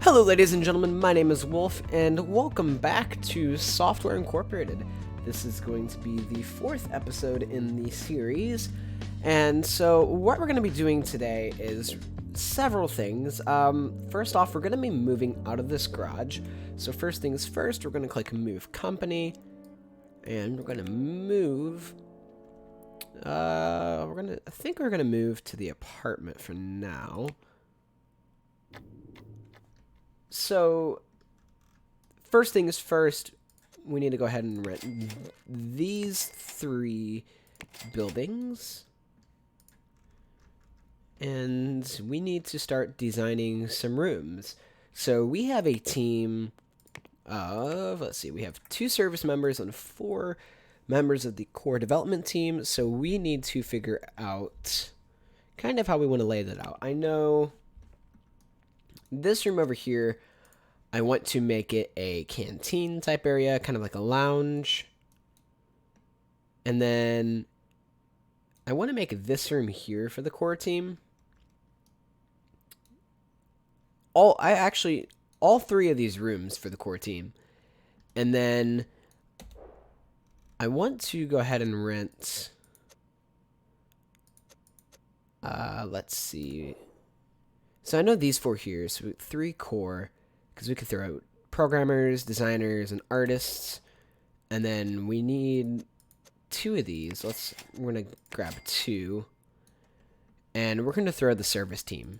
Hello ladies and gentlemen, my name is Wolf, and welcome back to Software Incorporated. This is going to be the 4th episode in the series, and so what we're going to be doing today is several things. First off, we're going to be moving out of this garage. So first things first, we're going to click Move Company, and we're going to move... I think we're going to move to the apartment for now. So, first things first, we need to go ahead and rent these 3 buildings. And we need to start designing some rooms. So, we have a team of, let's see, we have 2 service members and 4 members of the core development team. So, we need to figure out kind of how we want to lay that out. I know... This room over here, I want to make it a canteen type area, kind of like a lounge. And then I want to make this room here for the core team. All 3 of these rooms for the core team. And then I want to go ahead and rent, let's see. So I know these 4 here, so 3 core, because we could throw out programmers, designers, and artists. And then we need 2 of these. We're going to grab 2. And we're going to throw the service team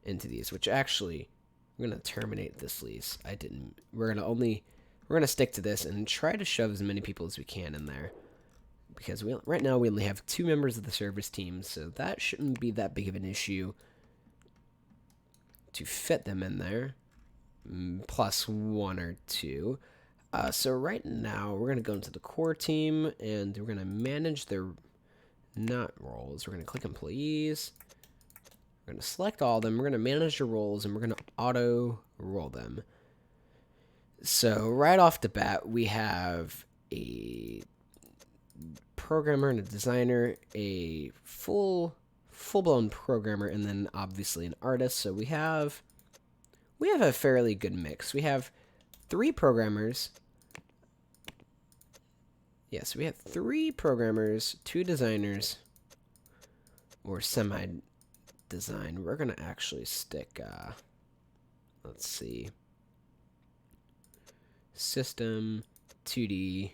into these, which actually, we're going to terminate this lease. We're going to stick to this and try to shove as many people as we can in there. Because right now we only have 2 members of the service team, so that shouldn't be that big of an issue to fit them in there, plus 1 or 2. So right now, we're going to go into the core team, and we're going to manage their not roles. We're going to click employees. We're going to select all of them. We're going to manage the roles, and we're going to auto roll them. So right off the bat, we have a programmer and a designer, a full-blown programmer, and then obviously an artist. So we have a fairly good mix. We have 3 programmers. Yes, we have 3 programmers, 2 designers, or semi-design. We're gonna actually stick, let's see, system 2D,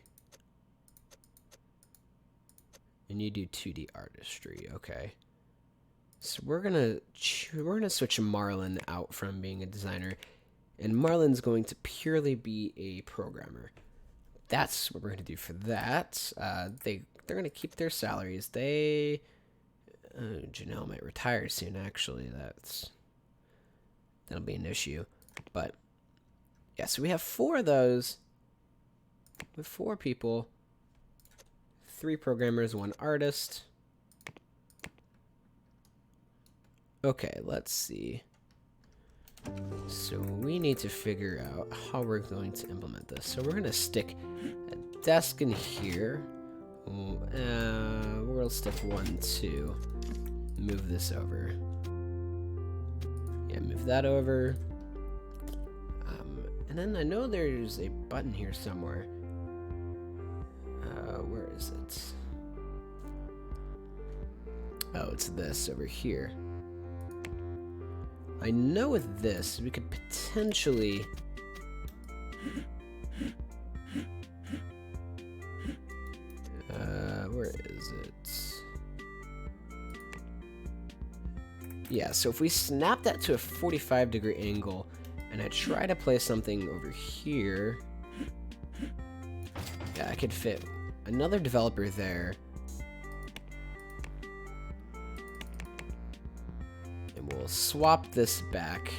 and you do 2D artistry. Okay. So we're gonna switch Marlon out from being a designer, and Marlon's going to purely be a programmer. That's what we're gonna do for that. They're gonna keep their salaries. Janelle might retire soon. Actually, that'll be an issue. But yeah, so we have 4 of those with 4 people, 3 programmers, 1 artist. Okay, let's see. So we need to figure out how we're going to implement this. So we're going to stick a desk in here. We'll stick 1, 2. Move this over. Yeah, move that over. And then I know there's a button here somewhere. Where is it? Oh, it's this over here. I know with this, we could potentially... where is it? Yeah, so if we snap that to a 45-degree angle, and I try to place something over here... Yeah, I could fit another developer there. We'll swap this back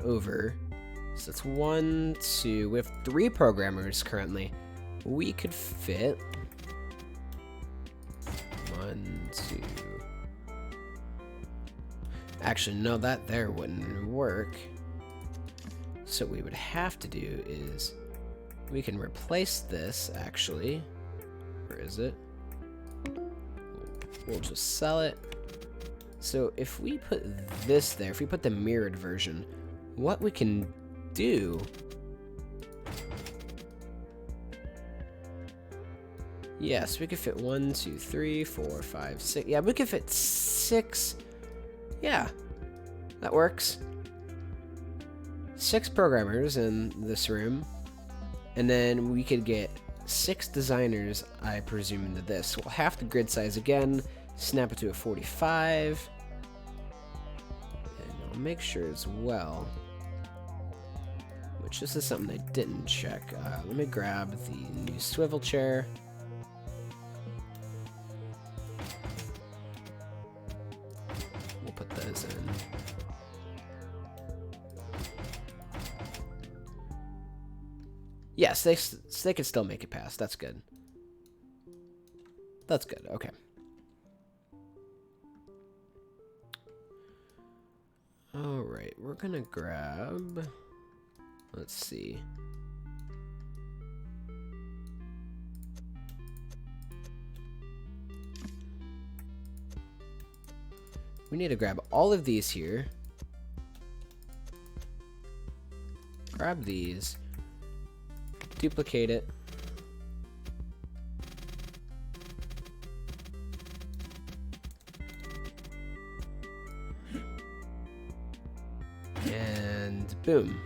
over. So it's 1, 2. We have 3 programmers currently. We could fit 1, 2. Actually, no, that there wouldn't work. So what we would have to do is we can replace this actually. Where is it? We'll just sell it. So if we put this there, if we put the mirrored version, what we can do... Yes, we could fit 1, 2, 3, 4, 5, 6. Yeah, we could fit 6. Yeah, that works. 6 programmers in this room. And then we could get 6 designers, I presume, into this. We'll half the grid size again, snap it to a 45. And I'll make sure as well, which this is something I didn't check. Let me grab the new swivel chair. We'll put those in. Yes, they can still make it past. That's good. That's good. Okay. All right, we're gonna grab. Let's see. We need to grab all of these here. Grab these. Duplicate it. And boom.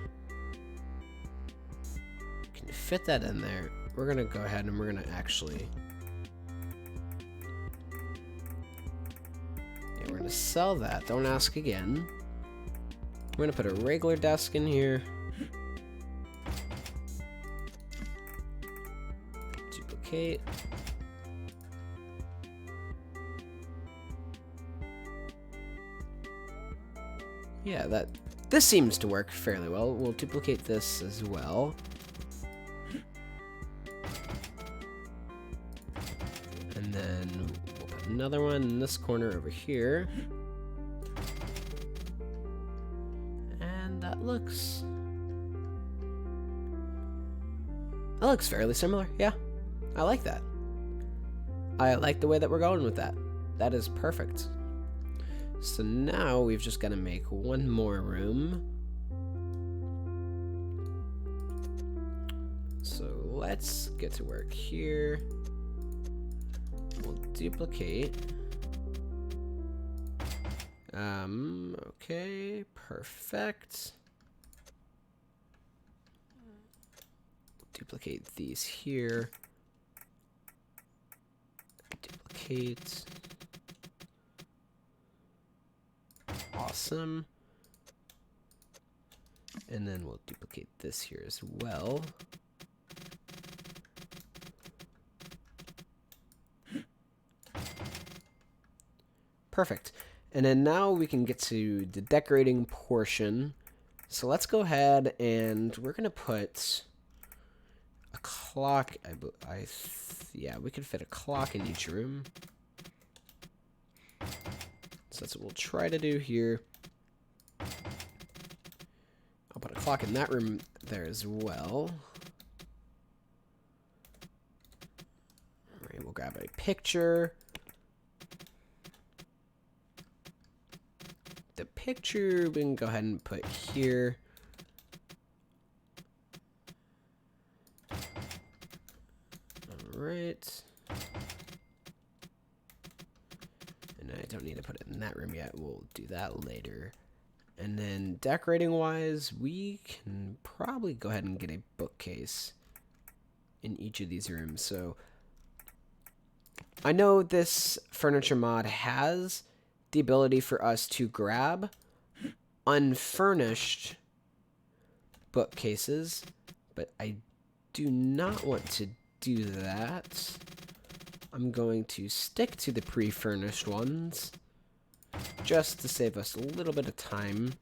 Can fit that in there. We're gonna go ahead and we're gonna actually... Yeah, we're gonna sell that. Don't ask again. We're gonna put a regular desk in here. Duplicate. Yeah, this seems to work fairly well. We'll duplicate this as well. And then we'll put another one in this corner over here. And that looks fairly similar. Yeah, I like that. I like the way that we're going with that. That is perfect. So now we've just got to make one more room. So let's get to work here. We'll duplicate. Okay, perfect. Duplicate these here. Duplicate. Awesome. And then we'll duplicate this here as well. Perfect. And then now we can get to the decorating portion. So let's go ahead and we're gonna put a clock. Yeah, we could fit a clock in each room. So that's what we'll try to do here. I'll put a clock in that room there as well. All right, we'll grab a picture. The picture we can go ahead and put here. All right. And I don't need to put it in that room yet. We'll do that later. And then decorating wise, we can probably go ahead and get a bookcase in each of these rooms. So I know this furniture mod has the ability for us to grab unfurnished bookcases, but I do not want to do that. I'm going to stick to the pre-furnished ones just to save us a little bit of time.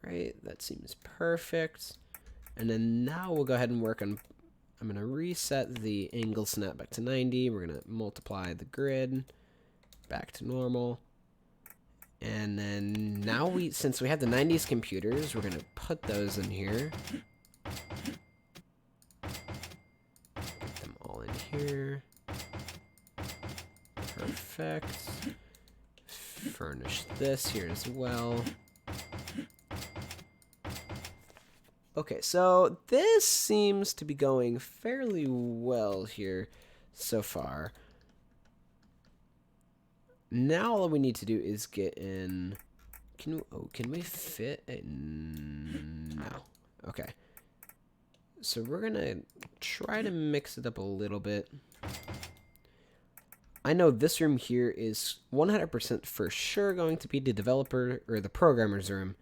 Right, that seems perfect. And then now we'll go ahead and work on, I'm going to reset the angle snap back to 90. We're going to multiply the grid back to normal. And then now since we have the 90s computers, we're going to put those in here. Get them all in here. Perfect. Furnish this here as well. Okay, so this seems to be going fairly well here so far. Now all we need to do is get in... Can we fit it? No. Okay. So we're gonna try to mix it up a little bit. I know this room here is 100% for sure going to be the developer or the programmer's room.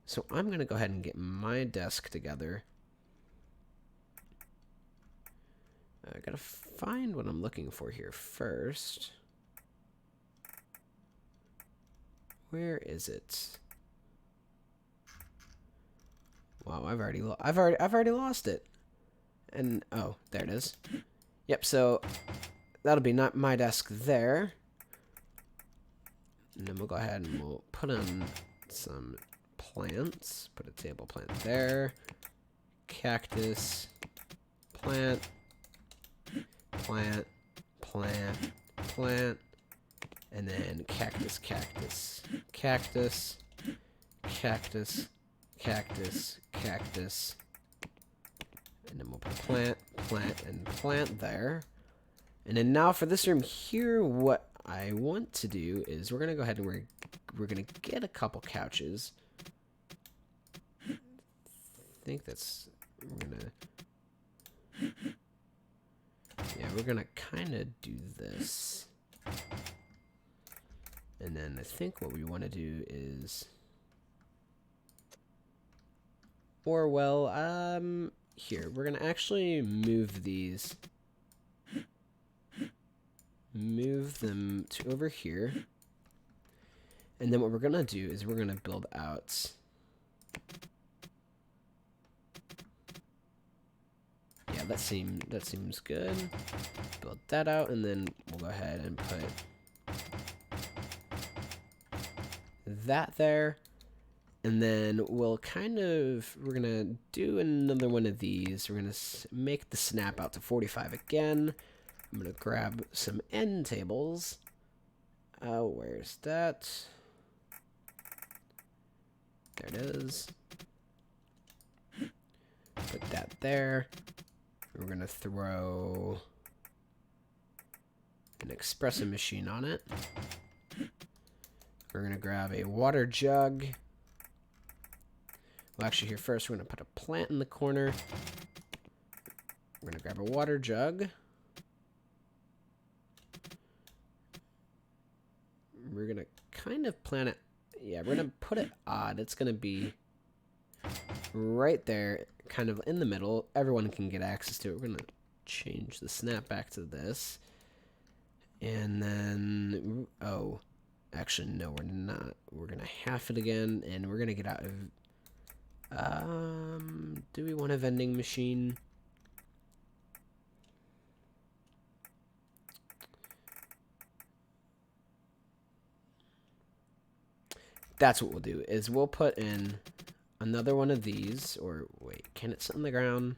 So I'm gonna go ahead and get my desk together. I gotta find what I'm looking for here first. Where is it? Wow, I've already lost it. And oh, there it is. Yep, so that'll be not my desk there. And then we'll go ahead and we'll put in some plants. Put a table plant there. Cactus. Plant. Plant. Plant. Plant. And then cactus, cactus. Cactus. Cactus. Cactus. Cactus. And then we'll put plant, plant, and plant there. And then now for this room here, what I want to do is we're going to go ahead and we're going to get a couple couches. I think that's... we're going to kind of do this. And then I think what we want to do is... Or, well, here, we're going to actually move these. Move them to over here. And then what we're going to do is we're going to build out... Yeah, that seems good. Build that out, and then we'll go ahead and put that there. And then we'll we're going to do another one of these. We're going to make the snap out to 45 again. I'm going to grab some end tables. Where's that? There it is. Put that there. We're going to throw an espresso machine on it. We're going to grab a water jug. Well, actually, here first, we're going to put a plant in the corner. We're going to grab a water jug. We're going to kind of plant it. Yeah, we're going to put it odd. It's going to be right there, kind of in the middle. Everyone can get access to it. We're going to change the snap back to this. And then, oh, actually, no, we're not. We're going to half it again, and we're going to get out of... do we want a vending machine? That's what we'll do, is we'll put in another one of these, or wait, can it sit on the ground?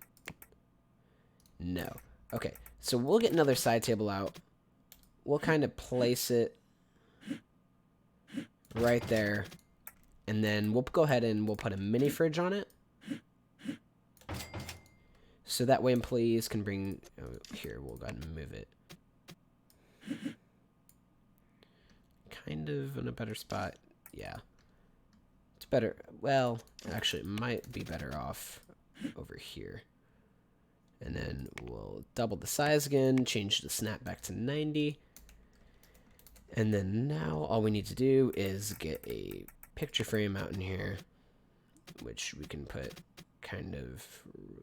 No. Okay, so we'll get another side table out. We'll kind of place it right there. And then we'll go ahead and we'll put a mini fridge on it. So that way employees can bring... Oh, here, we'll go ahead and move it. Kind of in a better spot. Yeah. It's better... Well, actually, it might be better off over here. And then we'll double the size again. Change the snap back to 90. And then now all we need to do is get a... picture frame out in here, which we can put kind of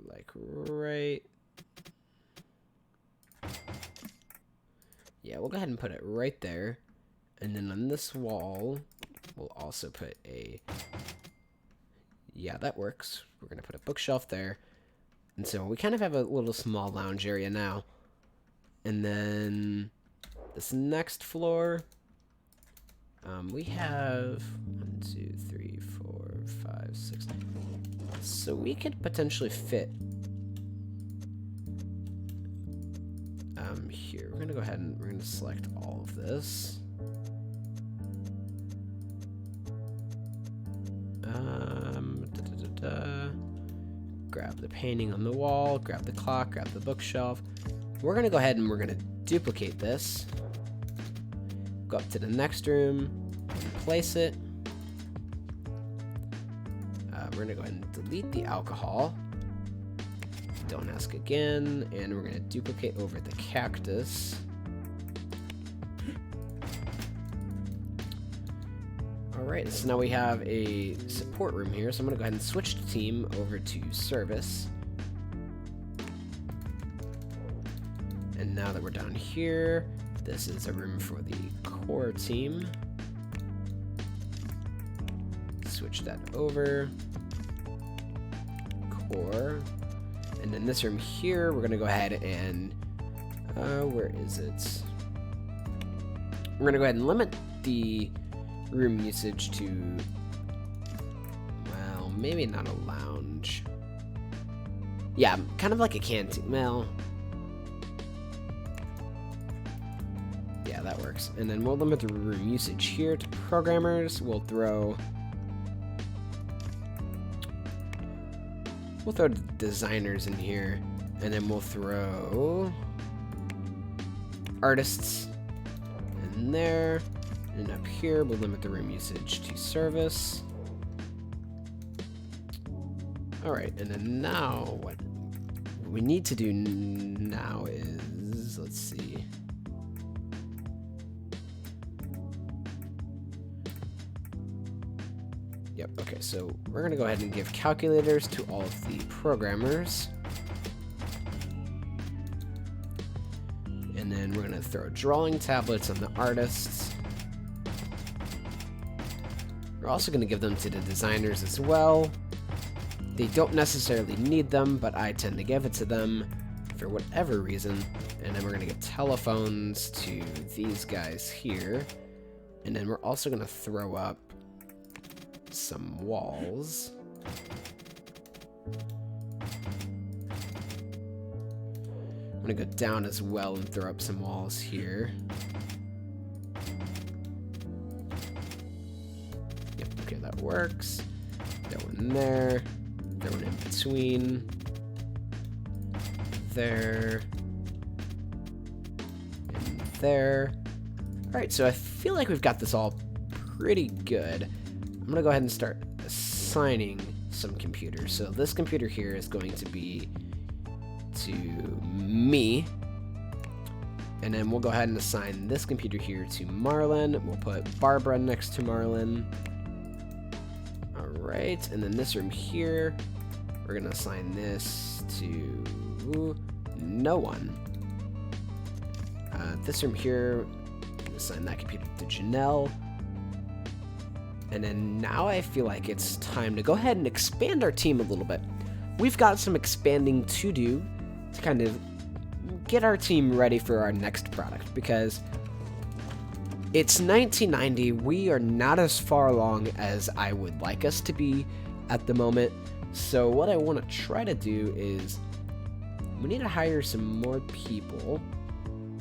like right. Yeah, we'll go ahead and put it right there. And then on this wall, we'll also put a, yeah, that works. We're going to put a bookshelf there. And so we kind of have a little small lounge area now. And then this next floor, we have 1, 2, 3, 4, 5, 6. So we could potentially fit Here, we're gonna go ahead and we're gonna select all of this. Grab the painting on the wall, grab the clock, grab the bookshelf. We're gonna go ahead and we're gonna duplicate this. Go up to the next room, and place it. We're gonna go ahead and delete the alcohol. Don't ask again, and we're gonna duplicate over the cactus. Alright, so now we have a support room here, so I'm gonna go ahead and switch the team over to service. And now that we're down here, this is a room for the core team. Switch that over. Core. And then this room here, we're gonna go ahead and, where is it? We're gonna go ahead and limit the room usage to, well, maybe not a lounge. Yeah, kind of like a canteen. Well, yeah, that works. And then we'll limit the room usage here to programmers. We'll throw designers in here, and then we'll throw artists in there. And up here, we'll limit the room usage to service. Alright, and then now, what we need to do now is, let's see. Yep, okay, so we're gonna go ahead and give calculators to all of the programmers. And then we're gonna throw drawing tablets on the artists. We're also going to give them to the designers as well. They don't necessarily need them, but I tend to give it to them for whatever reason. And then we're going to give telephones to these guys here. And then we're also going to throw up some walls. I'm going to go down as well and throw up some walls here. Okay, that works. That one there. That one in between. There. And there. Alright, so I feel like we've got this all pretty good. I'm going to go ahead and start assigning some computers. So this computer here is going to be to me. And then we'll go ahead and assign this computer here to Marlon. We'll put Barbara next to Marlon. Alright, and then this room here, we're going to assign this to no one. This room here, assign that computer to Janelle. And then now I feel like it's time to go ahead and expand our team a little bit. We've got some expanding to do to kind of get our team ready for our next product, because it's 1990. We are not as far along as I would like us to be at the moment. So what I want to try to do is we need to hire some more people.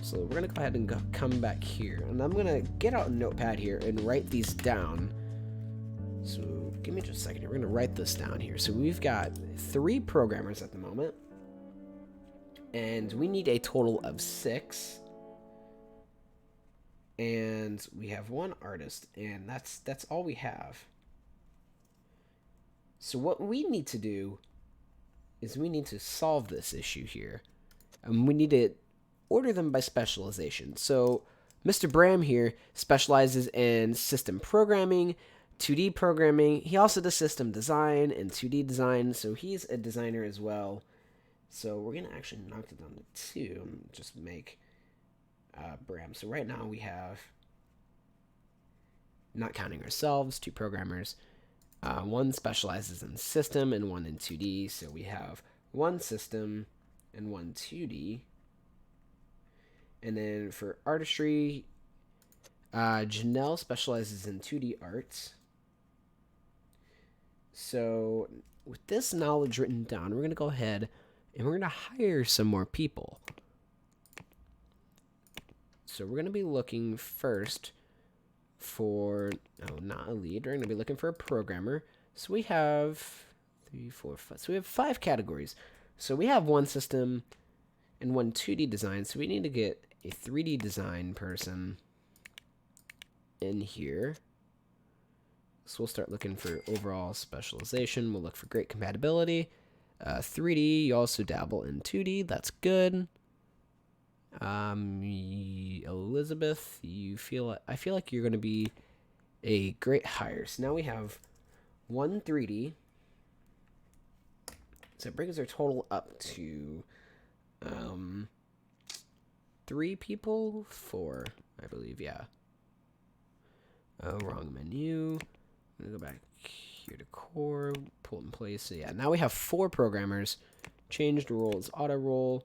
So we're going to go ahead and come back here. And I'm going to get out a notepad here and write these down. So give me just a second here. We're going to write this down here. So we've got 3 programmers at the moment. And we need a total of 6. And we have 1 artist, and that's all we have. So what we need to do is we need to solve this issue here. And we need to order them by specialization. So Mr. Bram here specializes in system programming, 2D programming. He also does system design and 2D design, so he's a designer as well. So we're going to actually knock it down to 2 and just make Bram. So right now we have, not counting ourselves, 2 programmers. 1 specializes in system and 1 in 2D. So we have 1 system and 1 2D. And then for artistry, Janelle specializes in 2D arts. So with this knowledge written down, we're going to go ahead and we're going to hire some more people. So we're going to be looking first for, oh, not a lead. We're going to be looking for a programmer. So we have 3, 4, 5. So we have 5 categories. So we have one system and one 2D design. So we need to get a 3D design person in here. So we'll start looking for overall specialization. We'll look for great compatibility. 3D, you also dabble in 2D. That's good. Elizabeth, I feel like you're going to be a great hire. So now we have 1 3D. So it brings our total up to 3 people, 4, I believe. Yeah. Oh, wrong menu. I'm gonna go back here to core, pull it in place. So yeah, now we have 4 programmers. Changed roles, auto role.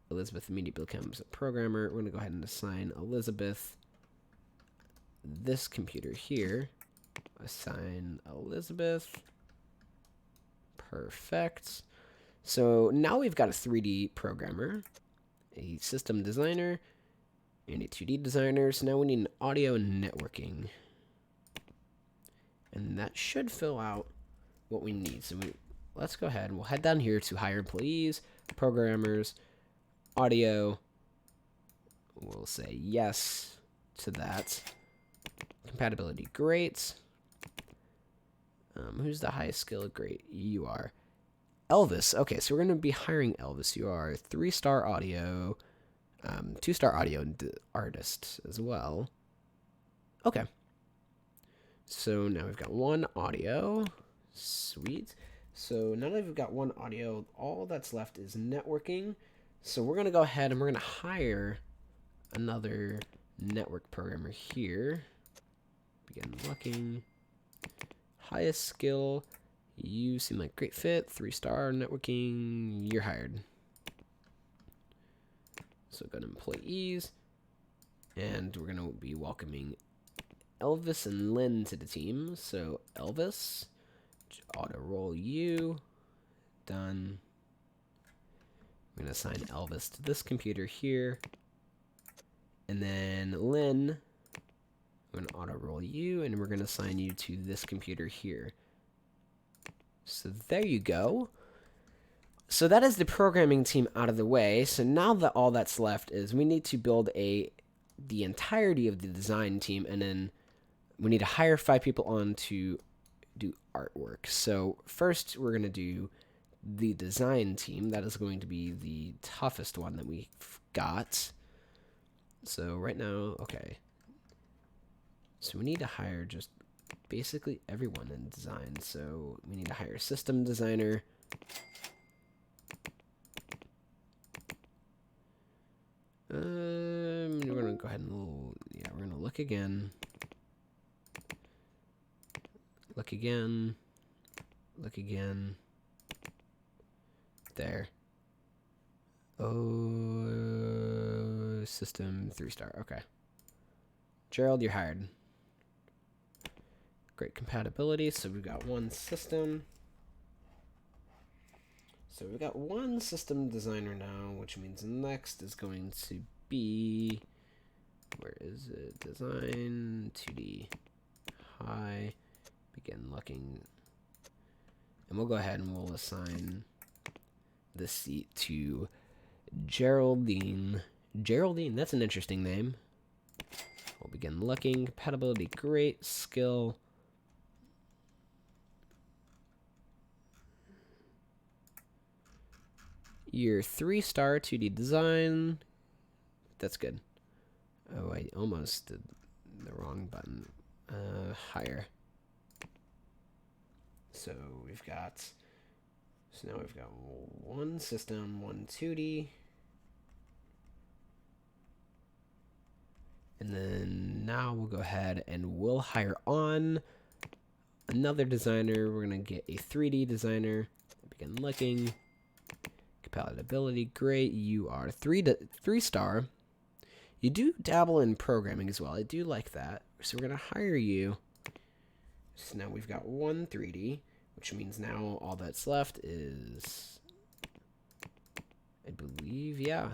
Elizabeth immediately becomes a programmer. We're gonna go ahead and assign Elizabeth this computer here. Assign Elizabeth. Perfect. So now we've got a 3D programmer, a system designer, and a 2D designer. So now we need an audio and networking. And that should fill out what we need. So let's go ahead and we'll head down here to hire employees, programmers, audio. We'll say yes to that. Compatibility, great. Who's the highest skill? Great, you are. Elvis. Okay, so we're going to be hiring Elvis. You are 3-star audio, 2-star audio artist as well. Okay. So now we've got 1 audio. Sweet. So now that we've got 1 audio, all that's left is networking. So we're going to go ahead and we're going to hire another network programmer here. Begin looking. Highest skill. You seem like a great fit. 3-star networking. You're hired. So go to employees. And we're going to be welcoming Elvis and Lynn to the team. So Elvis, auto roll you. Done. I'm going to assign Elvis to this computer here. And then Lynn, I'm going to auto roll you, and we're going to assign you to this computer here. So there you go. So that is the programming team out of the way. So now that all that's left is we need to build the entirety of the design team, and then we need to hire 5 people on to do artwork. So first we're going to do the design team. That is going to be the toughest one that we've got. So right now, okay. So we need to hire just basically everyone in design. So we need to hire a system designer. We're gonna go ahead and we're gonna look again. Look again. Look again. There. Oh, system 3-star. Okay. Gerald, you're hired. Great compatibility. So we've got 1 system. So we've got 1 system designer now, which means next is going to be, where is it? Design 2D. Hi. Begin looking. And we'll go ahead and we'll assign this seat to Geraldine. Geraldine, that's an interesting name. We'll begin looking. Compatibility, great. Skill. Your 3-star 2D design. That's good. Oh, I almost did the wrong button. Higher. So we've got, so now we've got 1 system, 1 2D. And then now we'll go ahead and we'll hire on another designer. We're going to get a 3D designer. Begin looking. Compatibility, great. You are 3-star. You do dabble in programming as well. I do like that. So we're going to hire you. So now we've got 1 3D, which means now all that's left is, I believe, yeah,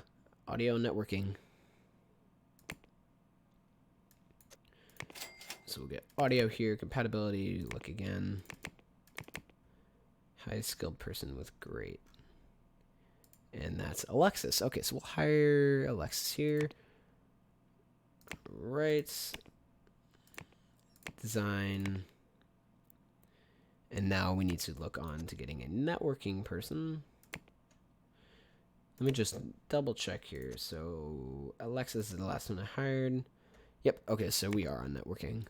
audio networking. So we'll get audio here, compatibility, look again. High skilled person with great. And that's Alexis. Okay, so we'll hire Alexis here. Right. Design. And now we need to look on to getting a networking person. Let me just double check here. So Alexis is the last one I hired. Yep, okay, so we are on networking.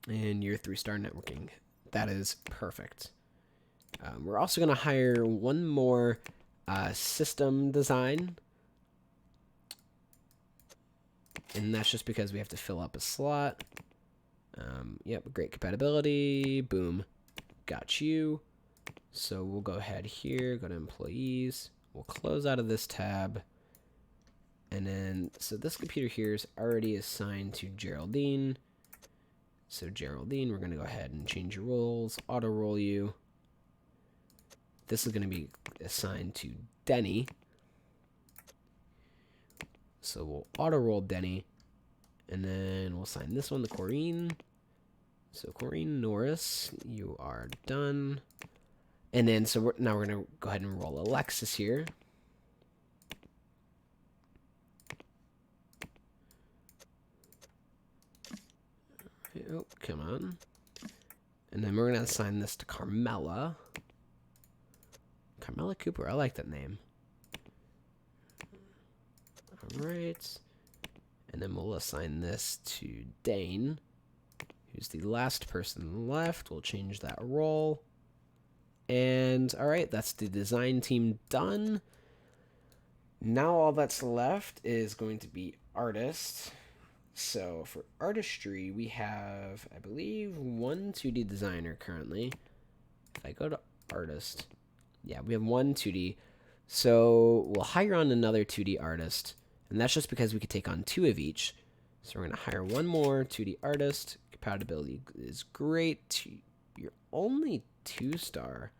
And you're 3-star networking. That is perfect. We're also going to hire one more system design. And that's just because we have to fill up a slot. Yep, great compatibility. Boom. Got you. So we'll go ahead here, go to employees. We'll close out of this tab. And then, so this computer here is already assigned to Geraldine. So Geraldine, we're going to go ahead and change your roles, auto roll you. This is going to be assigned to Denny. So we'll auto roll Denny. And then we'll assign this one to Corrine. So Corrine Norris, you are done. And then, so now we're going to go ahead and roll Alexis here. Oh, come on. And then we're going to assign this to Carmela. Carmela Cooper, I like that name. All right. And then we'll assign this to Dane, who's the last person left. We'll change that role. And all right, that's the design team done. Now all that's left is going to be artist. So for artistry, we have, I believe, one 2D designer currently. If I go to artist, yeah, we have one 2D. So we'll hire on another 2D artist. And that's just because we could take on 2 of each. So we're going to hire one more 2D artist. Compatibility is great. You're only 2-star.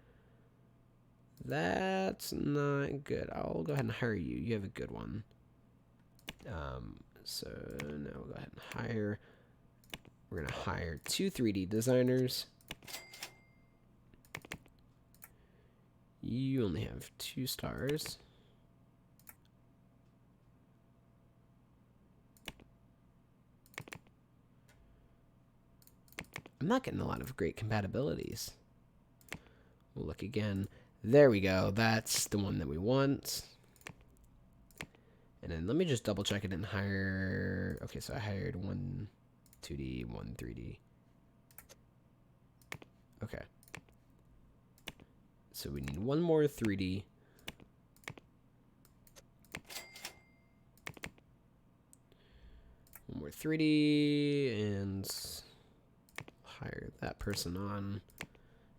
That's not good. I'll go ahead and hire you. You have a good one. So now we'll go ahead and hire. We're going to hire 2 3D designers. You only have 2 stars. I'm not getting a lot of great compatibilities. We'll look again. There we go. That's the one that we want. And then let me just double check it and hire. Okay, so I hired one 2D, one 3D. Okay. So we need one more 3D. One more 3D and hire that person on.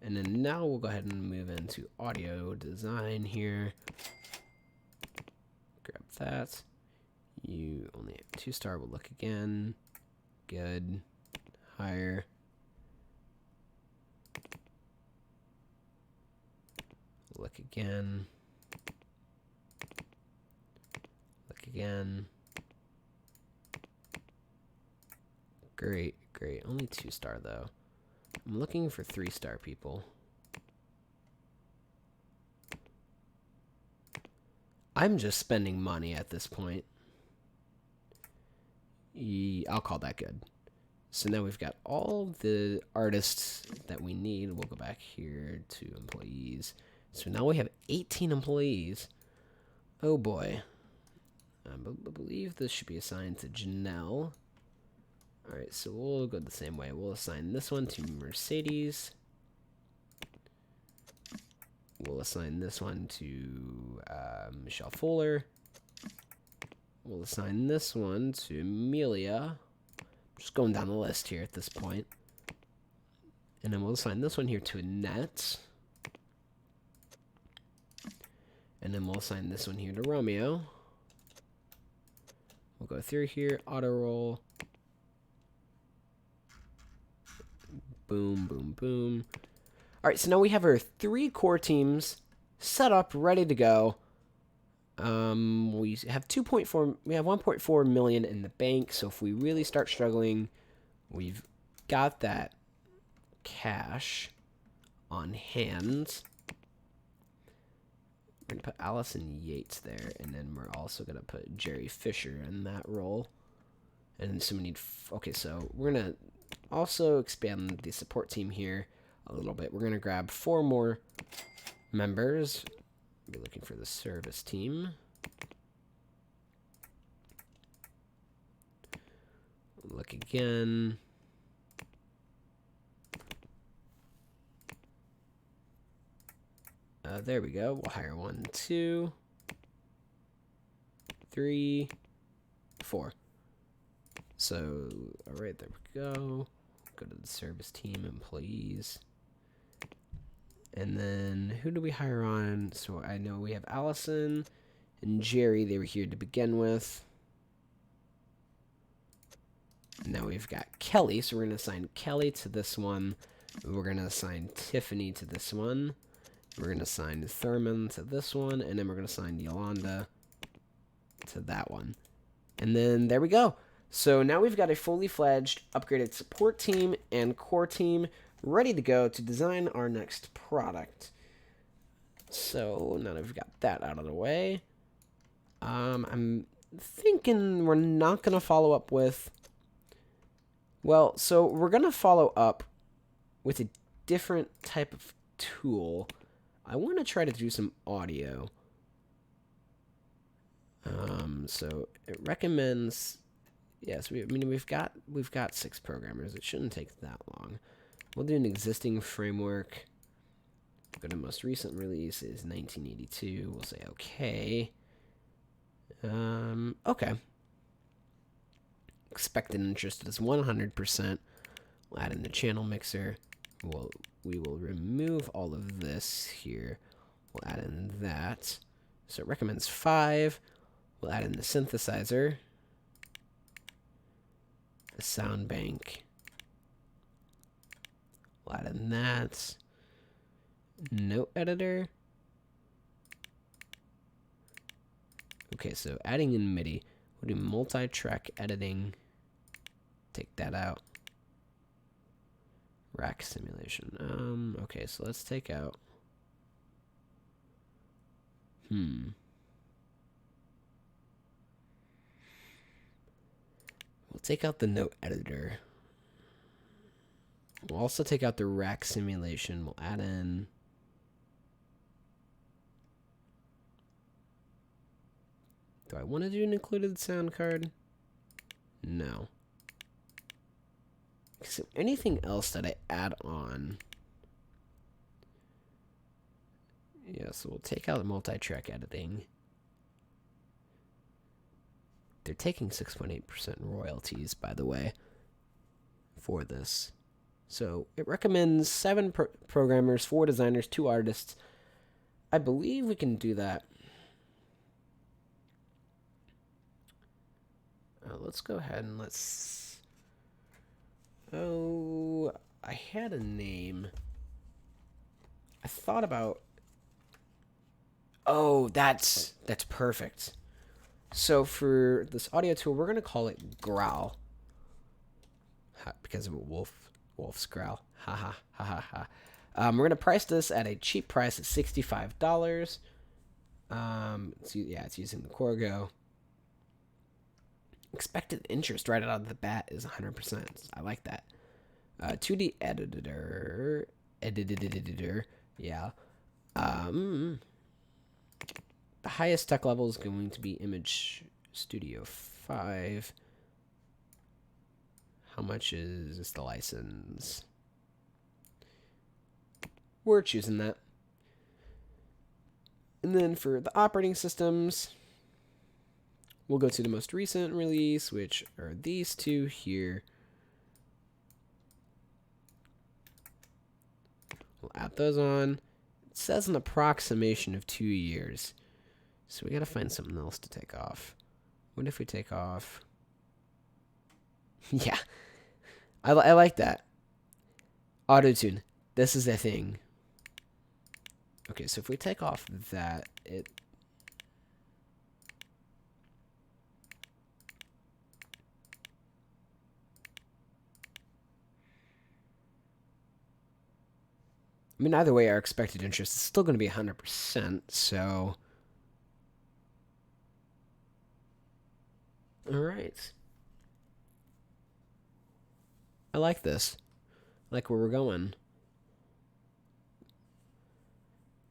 And then now we'll go ahead and move into audio design here. Grab that. You only have 2-star. We'll look again. Good. Hire. Look again. Look again. Great, great. Only 2-star though. I'm looking for 3-star people. I'm just spending money at this point. I'll call that good. So now we've got all the artists that we need. We'll go back here to employees. So now we have 18 employees. Oh boy. I believe this should be assigned to Janelle. Alright, so we'll go the same way. We'll assign this one to Mercedes. We'll assign this one to Michelle Fuller. We'll assign this one to Amelia. Just going down the list here at this point. And then we'll assign this one here to Annette. And then we'll assign this one here to Romeo. We'll go through here, auto roll. Boom, boom, boom. All right, so now we have our 3 core teams set up, ready to go. We have 2.4. We have 1.4 million in the bank. So if we really start struggling, we've got that cash on hand. We're gonna put Allison Yates there, and then we're also gonna put Jerry Fisher in that role. And so we need. Okay, so we're gonna also expand the support team here a little bit. We're gonna grab 4 more members. Be looking for the service team. Look again. There we go. We'll hire 1, 2, 3, 4. So, all right, there we go. Go to the service team, employees. And then who do we hire on? So I know we have Allison and Jerry. They were here to begin with. Now we've got Kelly. So we're going to assign Kelly to this one. We're going to assign Tiffany to this one. We're going to assign Thurman to this one. And then we're going to assign Yolanda to that one. And then there we go. So now we've got a fully fledged upgraded support team and core team ready to go to design our next product. So now that we've got that out of the way, I'm thinking we're not going to follow up with... Well, so we're going to follow up with a different type of tool. I want to try to do some audio. So it recommends... Yes, we've got 6 programmers. It shouldn't take that long. We'll do an existing framework. Go to most recent release is 1982. We'll say okay. Okay. Expected interest is 100%. We'll add in the channel mixer. We will remove all of this here. We'll add in that. So it recommends 5. We'll add in the synthesizer. The sound bank. We'll add in that. Note editor. Okay, so adding in MIDI. We'll do multi-track editing. Take that out. Rack simulation. Okay, so let's take out. We'll take out the note editor. We'll also take out the rack simulation. We'll add in... Do I want to do an included sound card? No. So anything else that I add on... Yeah, so we'll take out multi-track editing. They're taking 6.8% royalties, by the way, for this. So it recommends 7 programmers, 4 designers, 2 artists. I believe we can do that. Let's go ahead and let's... Oh, I had a name. I thought about... Oh, that's perfect. So for this audio tool, we're going to call it Growl. Because of Wolffe's Growl. Ha ha ha ha ha. We're going to price this at a cheap price at $65. It's using the Corgo. Expected interest right out of the bat is 100%. I like that. 2D editor. Yeah. The highest tech level is going to be Image Studio 5. How much is the license? We're choosing that. And then for the operating systems, we'll go to the most recent release, which are these 2 here. We'll add those on. It says an approximation of 2 years. So we gotta find something else to take off. What if we take off? Yeah. I like that. Auto-tune. This is a thing. Okay, so if we take off that, it I mean, either way, our expected interest is still going to be 100%. So, all right. I like this. I like where we're going.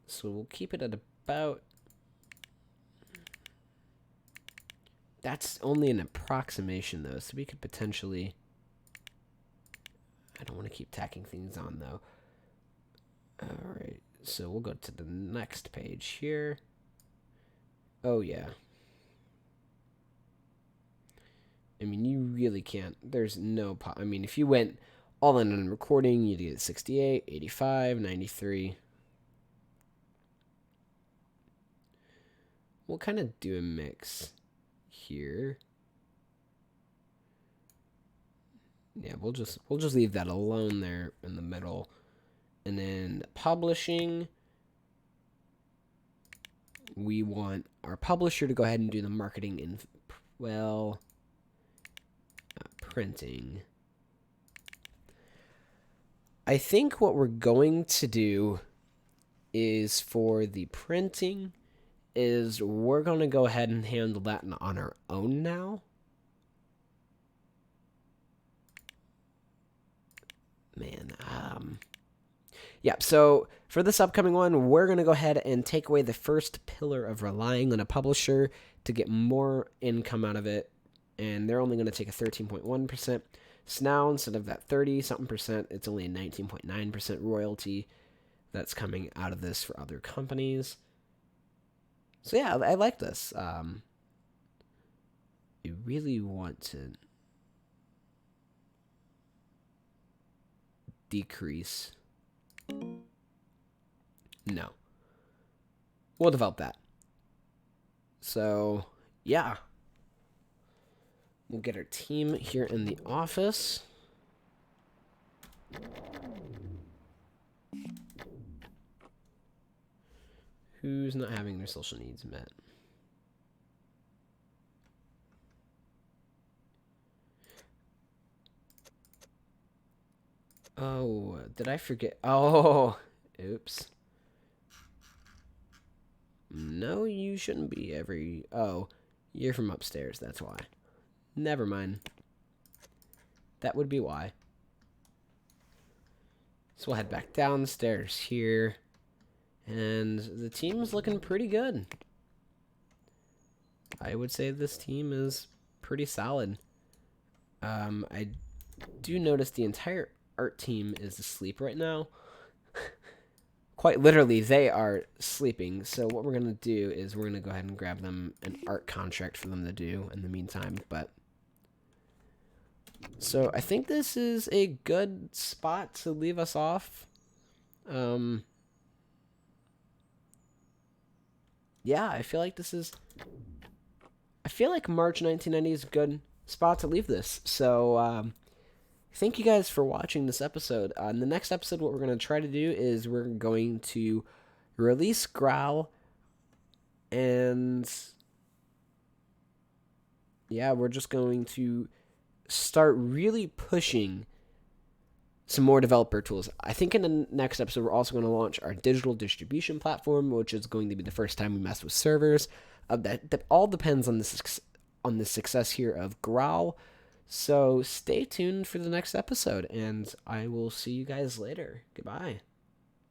So we'll keep it at about. That's only an approximation, though, so we could potentially. I don't want to keep tacking things on, though. All right, so we'll go to the next page here. Oh, yeah. I mean, you really can't. There's no. I mean, if you went all in on recording, you'd get 68, 85, 93. We'll kind of do a mix here. Yeah, we'll just leave that alone there in the middle. And then publishing, we want our publisher to go ahead and do the marketing in, well, printing. I think what we're going to do is for the printing is we're going to go ahead and handle that on our own now. Man, yeah, so for this upcoming one, we're going to go ahead and take away the first pillar of relying on a publisher to get more income out of it. And they're only going to take a 13.1%. So now, instead of that 30-something percent, it's only a 19.9% royalty that's coming out of this for other companies. So yeah, I like this. You really want to decrease. No. We'll develop that. So, yeah. We'll get our team here in the office. Who's not having their social needs met? Oh, did I forget? Oh, oops. No, you shouldn't be every... Oh, you're from upstairs, that's why. Never mind. That would be why. So we'll head back downstairs here. And the team's looking pretty good. I would say this team is pretty solid. I do notice the entire art team is asleep right now. Quite literally, they are sleeping. So what we're going to do is we're going to go ahead and grab them an art contract for them to do in the meantime. So I think this is a good spot to leave us off. Yeah, I feel like March 1990 is a good spot to leave this. So, thank you guys for watching this episode. In the next episode, what we're going to try to do is we're going to release Growl, and yeah, we're just going to start really pushing some more developer tools. I think in the next episode, we're also going to launch our digital distribution platform, which is going to be the first time we mess with servers. That all depends on the success here of Growl. So stay tuned for the next episode, and I will see you guys later. Goodbye.